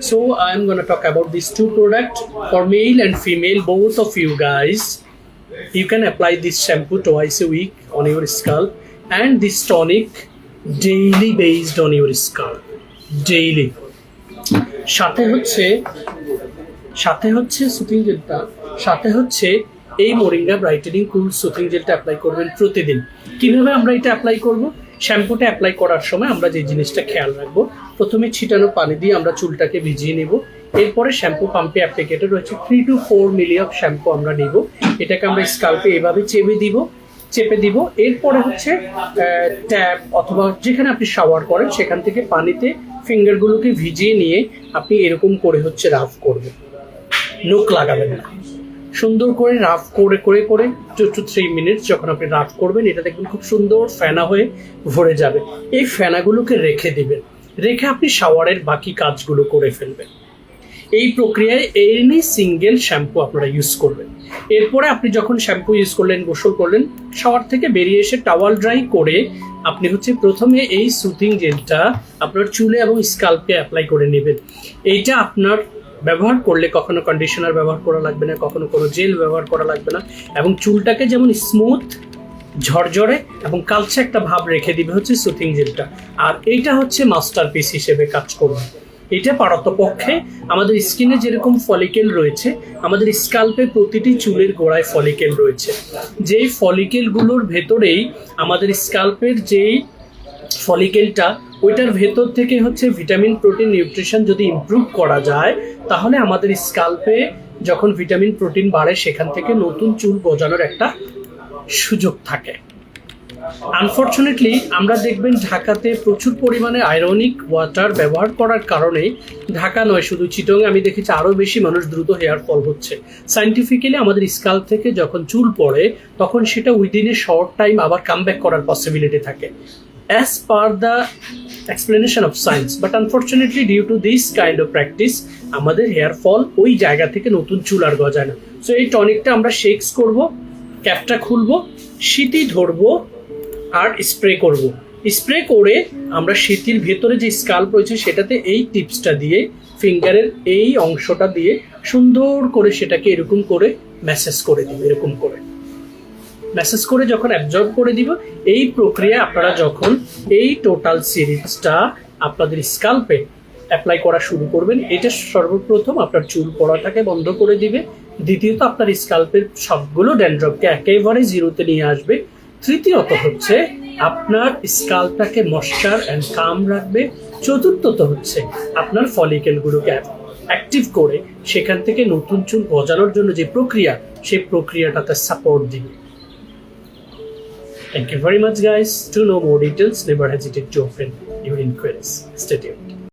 So I'm gonna talk about these two products for male and female, both of you guys. You can apply this shampoo twice a week on your scalp and this tonic daily based on your scalp. Daily. সাথে হচ্ছে soothing জেলটা, সাথে হচ্ছে এই moringa brightening কুল soothing জেলটা apply করবেন প্রতিদিন। কিভাবে আমরা এটা অ্যাপ্লাই করব? শ্যাম্পুটা অ্যাপ্লাই করার সময় আমরা যে জিনিসটা খেয়াল রাখবো, প্রথমে ছিটানো পানি দিয়ে আমরা চুলটাকে ভিজিয়ে নেব। এরপরে শ্যাম্পু পাম্পে অ্যাপ্লিকেটর রয়েছে 3 to 4 মিলি অফ শ্যাম্পু আমরা নেব। এটাকে আমরা স্কাল্পে এভাবে চেপে দিব। এরপরে হচ্ছে ট্যাপ অথবা যেখানে আপনি শাওয়ার করেন সেখান থেকে পানিতে ফিঙ্গারগুলোকে ভিজিয়ে নিয়ে আপনি এরকম করে হচ্ছে রাফ করবেন। নোক লাগাবেন না, সুন্দর করে রাফ করে 2 to 3 মিনিটস যখন আপনি রাফ করবেন, এটা দেখবেন খুব সুন্দর ফেনা হয়ে ভরে যাবে। এই ফেনাগুলোকে রেখে দিবেন, রেখে আপনি শাওয়ারের বাকি কাজগুলো করে ফেলবেন। এই প্রক্রিয়ায় এনি সিঙ্গেল শ্যাম্পু আপনারা ইউজ করবেন। এরপরে আপনি যখন শ্যাম্পু ইউজ করলেন, গোসল করলেন, শাওয়ার থেকে বেরিয়ে এসে টাওয়াল ড্রাই করে আপনি হচ্ছে প্রথমে এই সুথিং জেলটা আপনার চুলে এবং স্কাল্পে অ্যাপ্লাই করে নেবেন। এইটা আপনার ব্যবহার করলে কখনো কন্ডিশনার ব্যবহার করা লাগবে না, কখনো কোনো জেল ব্যবহার করা লাগবে না, এবং চুলটাকে যেমন স্মুথ, ঝরঝরে এবং কালচে একটা ভাব রেখে দিবে হচ্ছে সুথিং জেলটা। আর এইটা হচ্ছে মাস্টারপিস হিসেবে কাজ করবে। এটা পারতপক্ষে আমাদের স্কিনে যেরকম ফলিকেল রয়েছে, আমাদের স্কাল্পে প্রতিটি চুলের গোড়ায় ফলিকেল রয়েছে। যেই ফলিকেলগুলোর ভেতরেই আমাদের স্কাল্পের যেই ফলিকেলটা, ওইটার ভেতর থেকে হচ্ছে ভিটামিন, প্রোটিন, নিউট্রিশন যদি ইমপ্রুভ করা যায়, তাহলে আমাদের স্কাল্পে যখন ভিটামিন, প্রোটিন বাড়ে, সেখান থেকে নতুন চুল গজানোর একটা সুযোগ থাকে। আনফর্চুনেটলি আমরা দেখবেন ঢাকাতে প্রচুর পরিমাণে আয়রনিক ওয়াটার ব্যবহার করার কারণে, ঢাকা নয় শুধু চিটংয়ে আমি দেখেছি আরও বেশি মানুষ দ্রুত হেয়ার ফল হচ্ছে। সায়েন্টিফিক্যালি আমাদের স্কাল্প থেকে যখন চুল পড়ে তখন সেটা উইদিন এ শর্ট টাইম আবার কামব্যাক করার পসিবিলিটি থাকে as per the explanation of science, but unfortunately due to this kind of practice আমাদের হেয়ার ফল ওই জায়গা থেকে নতুন চুল আর গজায় না। সো এই টনিকটা আমরা শেকস করব, ক্যাপটা খুলবো, শীতি ধরবো আর স্প্রে করব। স্প্রে করে আমরা শীতির ভেতরে যে স্কাল্প রয়েছে সেটাতে এই টিপসটা দিয়ে, ফিঙ্গারের এই অংশটা দিয়ে সুন্দর করে সেটাকে এরকম করে ম্যাসেজ করে দিব। এরকম করে ম্যাসেজ করে যখন অ্যাবজর্ব করে দিব, এই প্রক্রিয়া আপনারা যখন এই টোটাল সিরিজটা আপনাদের স্কাল্পে অ্যাপ্লাই করা শুরু করবেন, এটা সর্বপ্রথম আপনার চুল পড়াটাকে বন্ধ করে দিবে। দ্বিতীয়ত আপনার স্কাল্পের সবগুলো ড্যান্ড্রফকে একেবারে জিরোতে নিয়ে আসবে। তৃতীয়ত হচ্ছে আপনার স্কাল্পটাকে ময়েশ্চার অ্যান্ড কাম রাখবে। চতুর্থত হচ্ছে আপনার ফলিকেলগুলোকে অ্যাক্টিভ করে সেখান থেকে নতুন চুল গজানোর জন্য যে প্রক্রিয়া, সেই প্রক্রিয়াটাতে সাপোর্ট দিবে। Thank you very much guys. To know more details, never hesitate to open your inquiries. Stay tuned.